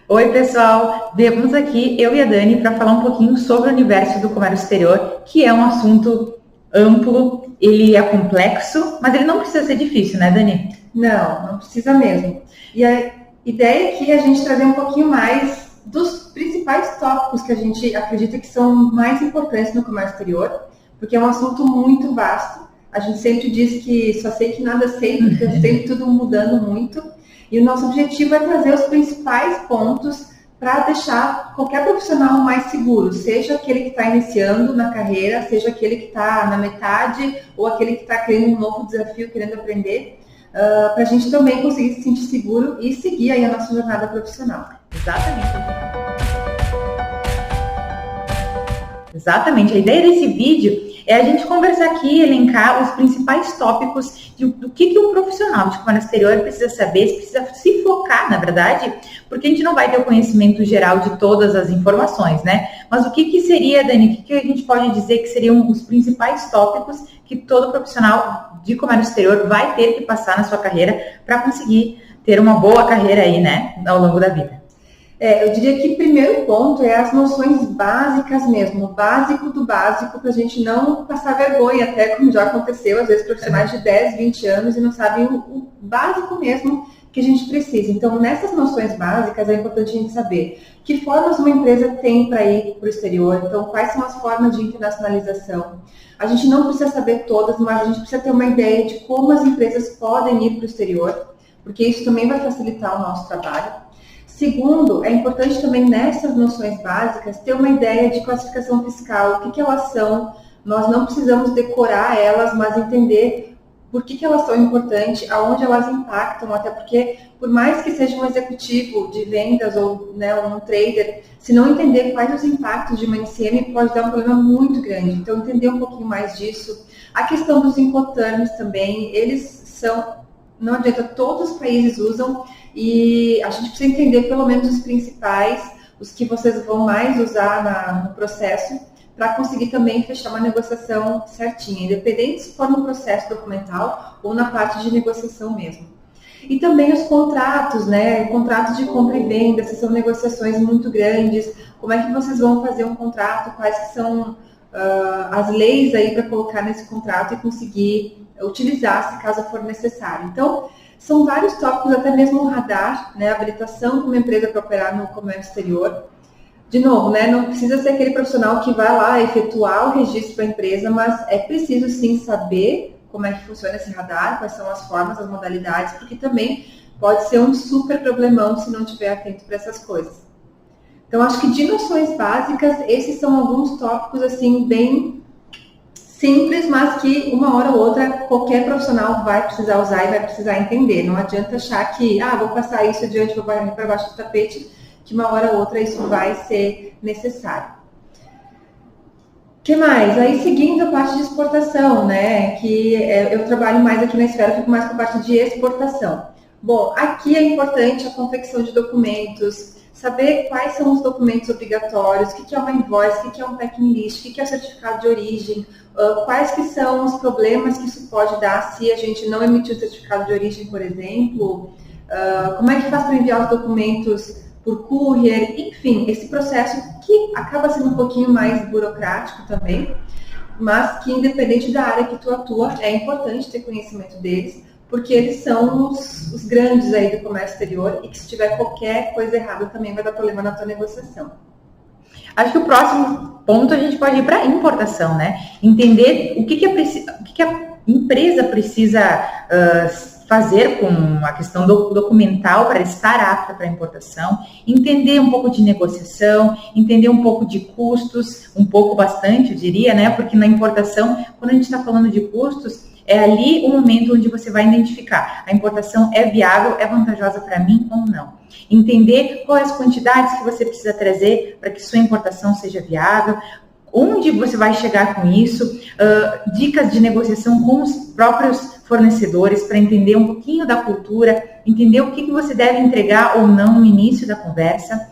Oi, pessoal! Vamos aqui, eu e a Dani, para falar um pouquinho sobre o universo do comércio exterior, que é um assunto amplo, ele é complexo, mas ele não precisa ser difícil, né, Dani? Não precisa mesmo. E a ideia aqui é a gente trazer um pouquinho mais dos principais tópicos que a gente acredita que são mais importantes no comércio exterior, porque é um assunto muito vasto. A gente sempre diz que só sei que nada sei, porque é sempre tudo mudando muito. E o nosso objetivo é trazer os principais pontos para deixar qualquer profissional mais seguro, seja aquele que está iniciando na carreira, seja aquele que está na metade ou aquele que está querendo um novo desafio, querendo aprender, para a gente também conseguir se sentir seguro e seguir aí a nossa jornada profissional. Exatamente. A ideia desse vídeo é a gente conversar aqui, elencar os principais tópicos do que o profissional de comércio exterior precisa saber, precisa se focar, na verdade, porque a gente não vai ter o conhecimento geral de todas as informações, né? Mas o que seria, Dani, o que a gente pode dizer que seriam os principais tópicos que todo profissional de comércio exterior vai ter que passar na sua carreira para conseguir ter uma boa carreira aí, né, ao longo da vida? Eu diria que o primeiro ponto é as noções básicas mesmo, o básico do básico, para a gente não passar vergonha, até como já aconteceu, às vezes profissionais de 10, 20 anos e não sabem o básico mesmo que a gente precisa. Então, nessas noções básicas, é importante a gente saber que formas uma empresa tem para ir para o exterior, então quais são as formas de internacionalização. A gente não precisa saber todas, mas a gente precisa ter uma ideia de como as empresas podem ir para o exterior, porque isso também vai facilitar o nosso trabalho. Segundo, é importante também nessas noções básicas ter uma ideia de classificação fiscal, o que elas são. Nós não precisamos decorar elas, mas entender por que elas são importantes, aonde elas impactam, até porque, por mais que seja um executivo de vendas ou né, um trader, se não entender quais os impactos de uma NCM, pode dar um problema muito grande. Então, entender um pouquinho mais disso. A questão dos Incoterms também, eles são, não adianta, todos os países usam, e a gente precisa entender pelo menos os principais, os que vocês vão mais usar no processo, para conseguir também fechar uma negociação certinha, independente se for no processo documental ou na parte de negociação mesmo. E também os contratos, né? Contratos de compra e venda, se são negociações muito grandes, como é que vocês vão fazer um contrato, quais que são as leis aí para colocar nesse contrato e conseguir utilizar se caso for necessário. Então, são vários tópicos, até mesmo o radar, né, habilitação de uma empresa para operar no comércio exterior. De novo, né, não precisa ser aquele profissional que vai lá efetuar o registro para a empresa, mas é preciso sim saber como é que funciona esse radar, quais são as formas, as modalidades, porque também pode ser um super problemão se não estiver atento para essas coisas. Então, acho que de noções básicas, esses são alguns tópicos assim bem simples, mas que uma hora ou outra qualquer profissional vai precisar usar e vai precisar entender. Não adianta achar que, vou passar isso adiante, vou varrer para baixo do tapete, que uma hora ou outra isso vai ser necessário. O que mais? Aí seguindo a parte de exportação, né? Que eu trabalho mais aqui na esfera, fico mais com a parte de exportação. Bom, aqui é importante a confecção de documentos, saber quais são os documentos obrigatórios, o que é uma invoice, o que é um packing list, o que é o certificado de origem, quais que são os problemas que isso pode dar se a gente não emitir o certificado de origem, por exemplo, como é que faz para enviar os documentos por courier, enfim, esse processo que acaba sendo um pouquinho mais burocrático também, mas que independente da área que tu atua, é importante ter conhecimento deles, porque eles são os grandes aí do comércio exterior e que se tiver qualquer coisa errada também vai dar problema na tua negociação. Acho que o próximo ponto a gente pode ir para a importação, né? Entender o que a empresa precisa fazer com a questão documental para estar apta para importação, entender um pouco de negociação, entender um pouco de custos, um pouco bastante, eu diria, né? Porque na importação, quando a gente está falando de custos, é ali o momento onde você vai identificar a importação é viável, é vantajosa para mim ou não. Entender quais as quantidades que você precisa trazer para que sua importação seja viável, onde você vai chegar com isso, dicas de negociação com os próprios fornecedores para entender um pouquinho da cultura, entender o que você deve entregar ou não no início da conversa.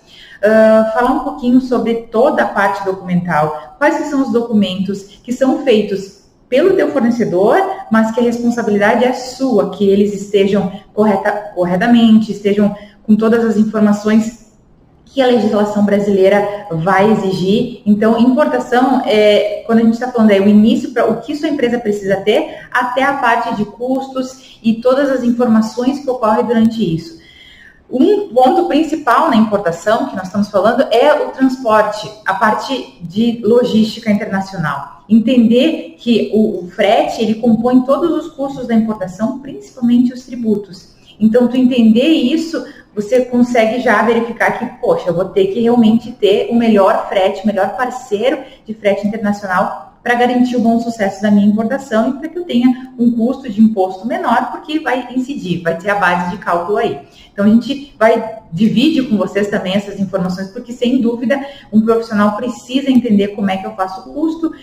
Falar um pouquinho sobre toda a parte documental, quais são os documentos que são feitos pelo teu fornecedor, mas que a responsabilidade é sua, que eles estejam corretamente, estejam com todas as informações que a legislação brasileira vai exigir. Então, importação, quando a gente está falando, é o início para o que sua empresa precisa ter, até a parte de custos e todas as informações que ocorrem durante isso. Um ponto principal na importação, que nós estamos falando, é o transporte, a parte de logística internacional. Entender que o frete, ele compõe todos os custos da importação, principalmente os tributos. Então, tu entender isso, você consegue já verificar que, poxa, eu vou ter que realmente ter o melhor frete, o melhor parceiro de frete internacional para garantir o bom sucesso da minha importação e para que eu tenha um custo de imposto menor, porque vai incidir, vai ter a base de cálculo aí. Então, a gente divide com vocês também essas informações, porque, sem dúvida, um profissional precisa entender como é que eu faço o custo,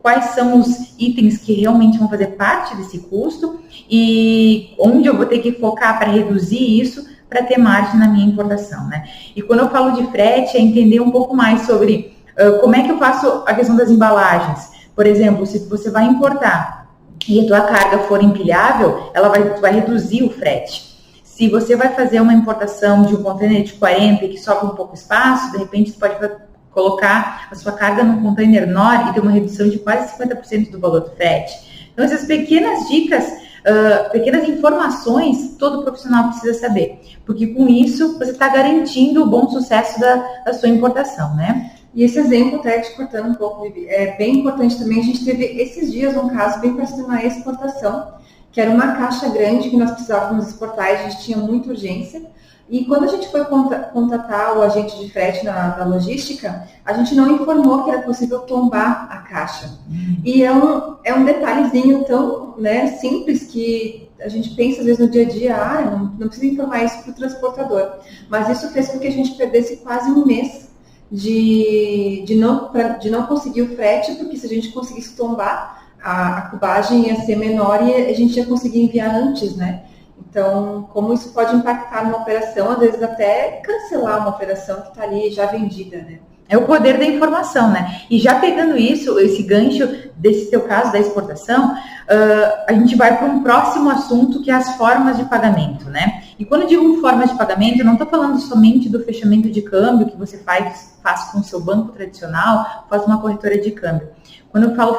quais são os itens que realmente vão fazer parte desse custo e onde eu vou ter que focar para reduzir isso, para ter margem na minha importação, né? E quando eu falo de frete, é entender um pouco mais sobre como é que eu faço a questão das embalagens. Por exemplo, se você vai importar e a tua carga for empilhável, tu vai reduzir o frete. Se você vai fazer uma importação de um container de 40 e que sobra um pouco espaço, de repente você pode colocar a sua carga num container menor e ter uma redução de quase 50% do valor do frete. Então, essas pequenas dicas, pequenas informações, todo profissional precisa saber, porque com isso você está garantindo o bom sucesso da sua importação, né? E esse exemplo, até te cortando um pouco, Vivi, é bem importante também. A gente teve esses dias um caso bem parecido na exportação, que era uma caixa grande que nós precisávamos exportar e a gente tinha muita urgência. E quando a gente foi contatar o agente de frete da logística, a gente não informou que era possível tombar a caixa. E é um detalhezinho tão, né, simples que a gente pensa às vezes no dia a dia, não precisa informar isso para o transportador. Mas isso fez com que a gente perdesse quase um mês de não conseguir o frete, porque se a gente conseguisse tombar, a cubagem ia ser menor e a gente ia conseguir enviar antes, né? Então, como isso pode impactar numa operação, às vezes até cancelar uma operação que está ali já vendida, né? É o poder da informação, né? E já pegando esse gancho desse teu caso da exportação, a gente vai para um próximo assunto, que é as formas de pagamento, né? E quando eu digo formas de pagamento, eu não estou falando somente do fechamento de câmbio que você faz com o seu banco tradicional, faz uma corretora de câmbio. Quando eu falo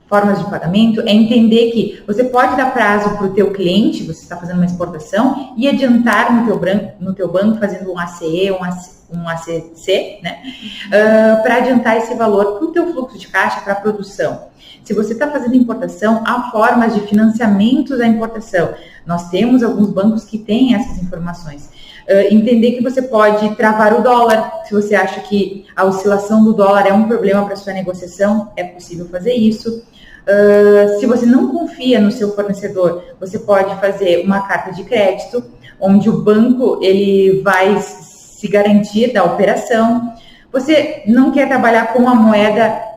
formas de pagamento, é entender que você pode dar prazo para o teu cliente, você está fazendo uma exportação, e adiantar no teu banco, fazendo um ACE, um ACC, né? Para adiantar esse valor para o teu fluxo de caixa, para a produção. Se você está fazendo importação, há formas de financiamento da importação. Nós temos alguns bancos que têm essas informações. Entender que você pode travar o dólar, se você acha que a oscilação do dólar é um problema para a sua negociação, é possível fazer isso. Se você não confia no seu fornecedor, você pode fazer uma carta de crédito, onde o banco ele vai se garantir da operação. Você não quer trabalhar com a moeda,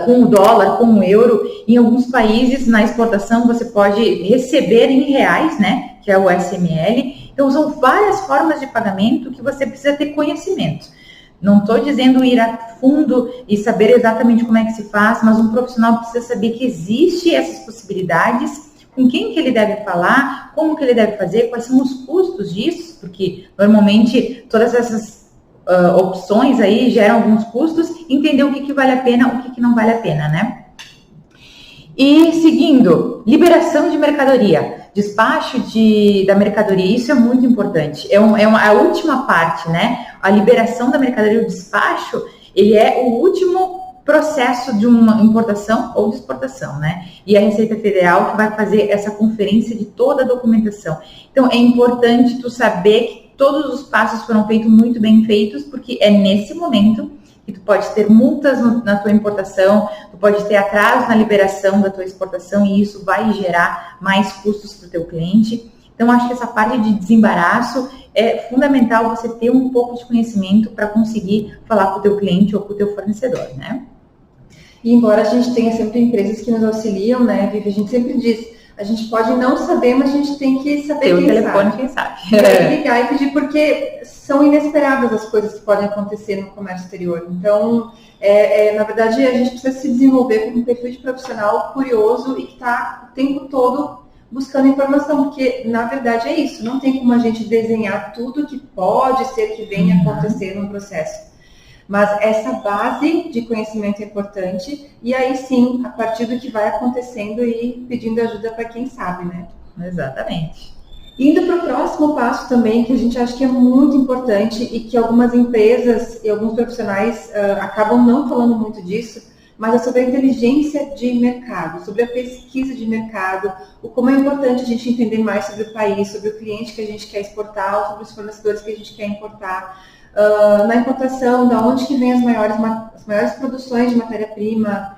com o dólar, com o euro. Em alguns países, na exportação, você pode receber em reais, né, que é o SML. Então, são várias formas de pagamento que você precisa ter conhecimento. Não estou dizendo ir a fundo e saber exatamente como é que se faz, mas um profissional precisa saber que existe essas possibilidades, com quem que ele deve falar, como que ele deve fazer, quais são os custos disso, porque normalmente todas essas opções aí geram alguns custos, entender o que vale a pena, o que não vale a pena, né? E seguindo, liberação de mercadoria, despacho da mercadoria, isso é muito importante, é a última parte, né? A liberação da mercadoria, o despacho, ele é o último processo de uma importação ou de exportação, né? E a Receita Federal que vai fazer essa conferência de toda a documentação. Então, é importante tu saber que todos os passos foram feitos muito bem feitos, porque é nesse momento que tu pode ter multas na tua importação, tu pode ter atraso na liberação da tua exportação e isso vai gerar mais custos para o teu cliente. Então, acho que essa parte de desembaraço é fundamental você ter um pouco de conhecimento para conseguir falar com o teu cliente ou com o teu fornecedor, né? E embora a gente tenha sempre empresas que nos auxiliam, né, Vivi, a gente sempre diz, a gente pode não saber, mas a gente tem que saber ter o telefone, quem sabe. E ligar e pedir, porque são inesperadas as coisas que podem acontecer no comércio exterior. Então, na verdade, a gente precisa se desenvolver como um perfil de profissional curioso e que está o tempo todo buscando informação, porque na verdade é isso, não tem como a gente desenhar tudo que pode ser que venha acontecer num processo. Mas essa base de conhecimento é importante, e aí sim, a partir do que vai acontecendo e pedindo ajuda para quem sabe, né? Exatamente. Indo para o próximo passo também, que a gente acha que é muito importante e que algumas empresas e alguns profissionais acabam não falando muito disso, mas é sobre a inteligência de mercado, sobre a pesquisa de mercado, o como é importante a gente entender mais sobre o país, sobre o cliente que a gente quer exportar, sobre os fornecedores que a gente quer importar, na importação, da onde que vem as maiores produções de matéria-prima,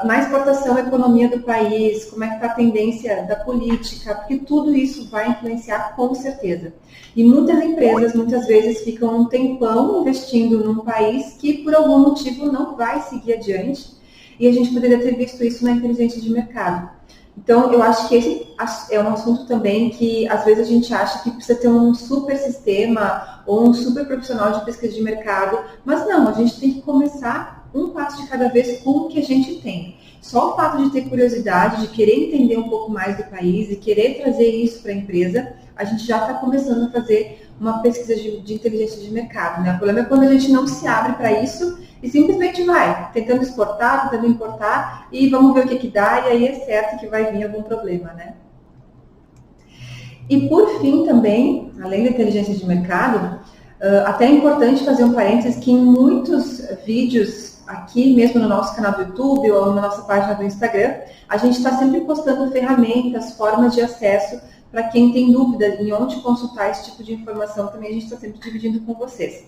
na exportação, a economia do país, como é que está a tendência da política, porque tudo isso vai influenciar com certeza. E muitas empresas, muitas vezes, ficam um tempão investindo num país que, por algum motivo, não vai seguir adiante, e a gente poderia ter visto isso na inteligência de mercado. Então, eu acho que esse é um assunto também que, às vezes, a gente acha que precisa ter um super sistema ou um super profissional de pesquisa de mercado, mas não, a gente tem que começar um passo de cada vez com o que a gente tem. Só o fato de ter curiosidade, de querer entender um pouco mais do país e querer trazer isso para a empresa, a gente já está começando a fazer uma pesquisa de inteligência de mercado, né? O problema é quando a gente não se abre para isso e simplesmente vai, tentando exportar, tentando importar, e vamos ver o que dá, e aí é certo que vai vir algum problema, né? E por fim também, além da inteligência de mercado, até é importante fazer um parênteses que em muitos vídeos aqui mesmo no nosso canal do YouTube ou na nossa página do Instagram, a gente está sempre postando ferramentas, formas de acesso para quem tem dúvida em onde consultar esse tipo de informação, também a gente está sempre dividindo com vocês.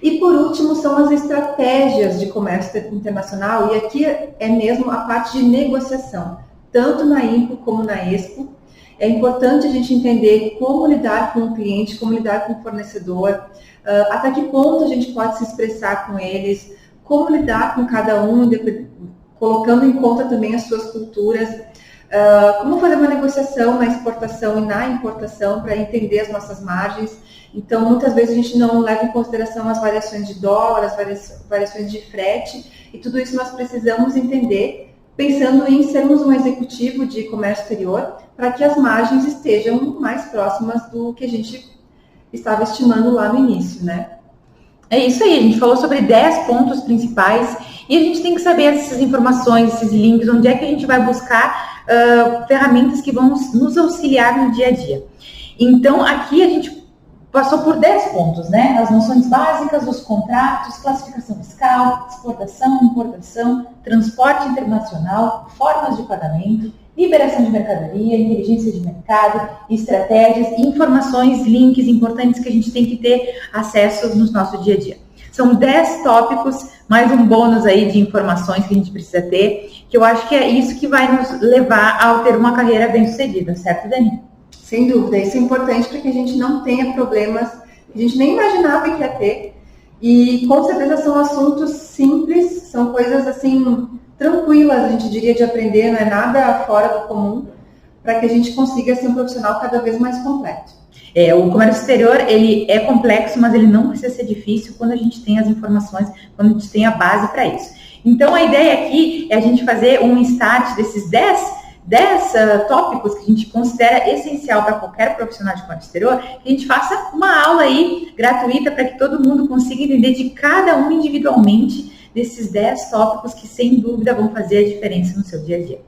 E por último são as estratégias de comércio internacional, e aqui é mesmo a parte de negociação, tanto na INPO como na Expo. É importante a gente entender como lidar com o cliente, como lidar com o fornecedor, até que ponto a gente pode se expressar com eles, como lidar com cada um, colocando em conta também as suas culturas, como fazer uma negociação na exportação e na importação para entender as nossas margens. Então, muitas vezes a gente não leva em consideração as variações de dólar, as variações de frete, e tudo isso nós precisamos entender, pensando em sermos um executivo de comércio exterior, para que as margens estejam mais próximas do que a gente estava estimando lá no início, né? É isso aí, a gente falou sobre 10 pontos principais e a gente tem que saber essas informações, esses links, onde é que a gente vai buscar ferramentas que vão nos auxiliar no dia a dia. Então, aqui a gente passou por 10 pontos, né? As noções básicas, os contratos, classificação fiscal, exportação, importação, transporte internacional, formas de pagamento, liberação de mercadoria, inteligência de mercado, estratégias, informações, links importantes que a gente tem que ter acesso no nosso dia a dia. São 10 tópicos, mais um bônus aí de informações que a gente precisa ter, que eu acho que é isso que vai nos levar a ter uma carreira bem-sucedida, certo, Dani? Sem dúvida, isso é importante para que a gente não tenha problemas que a gente nem imaginava que ia ter. E com certeza são assuntos simples, são coisas assim tranquilas, a gente diria, de aprender, não é nada fora do comum, para que a gente consiga ser um profissional cada vez mais completo. O comércio exterior, ele é complexo, mas ele não precisa ser difícil quando a gente tem as informações, quando a gente tem a base para isso. Então, a ideia aqui é a gente fazer um start desses 10 tópicos que a gente considera essencial para qualquer profissional de comércio exterior, que a gente faça uma aula aí gratuita para que todo mundo consiga entender de cada um individualmente desses 10 tópicos que, sem dúvida, vão fazer a diferença no seu dia a dia.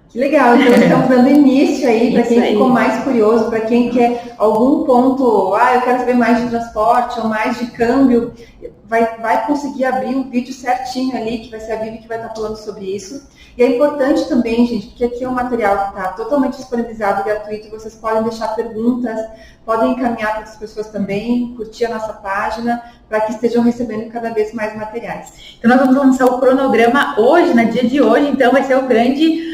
Que legal, então estamos dando início aí para quem ficou mais curioso, para quem quer algum ponto, eu quero saber mais de transporte ou mais de câmbio, vai conseguir abrir um vídeo certinho ali, que vai ser a Vivi que vai estar falando sobre isso. E é importante também, gente, porque aqui é um material que está totalmente disponibilizado, gratuito, vocês podem deixar perguntas, podem encaminhar para as pessoas também, curtir a nossa página, para que estejam recebendo cada vez mais materiais. Então nós vamos lançar o cronograma hoje, no dia de hoje, então vai ser o grande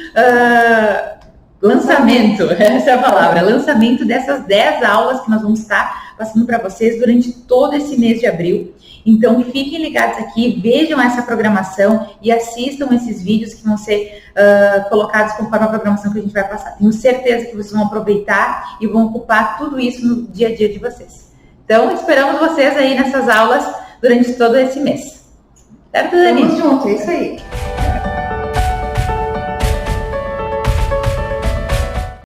lançamento, essa é a palavra, lançamento dessas 10 aulas que nós vamos estar passando para vocês durante todo esse mês de abril. Então, fiquem ligados aqui, vejam essa programação e assistam esses vídeos que vão ser colocados conforme a programação que a gente vai passar. Tenho certeza que vocês vão aproveitar e vão ocupar tudo isso no dia a dia de vocês. Então, esperamos vocês aí nessas aulas durante todo esse mês. Certo, Dani? Vamos junto, é isso aí.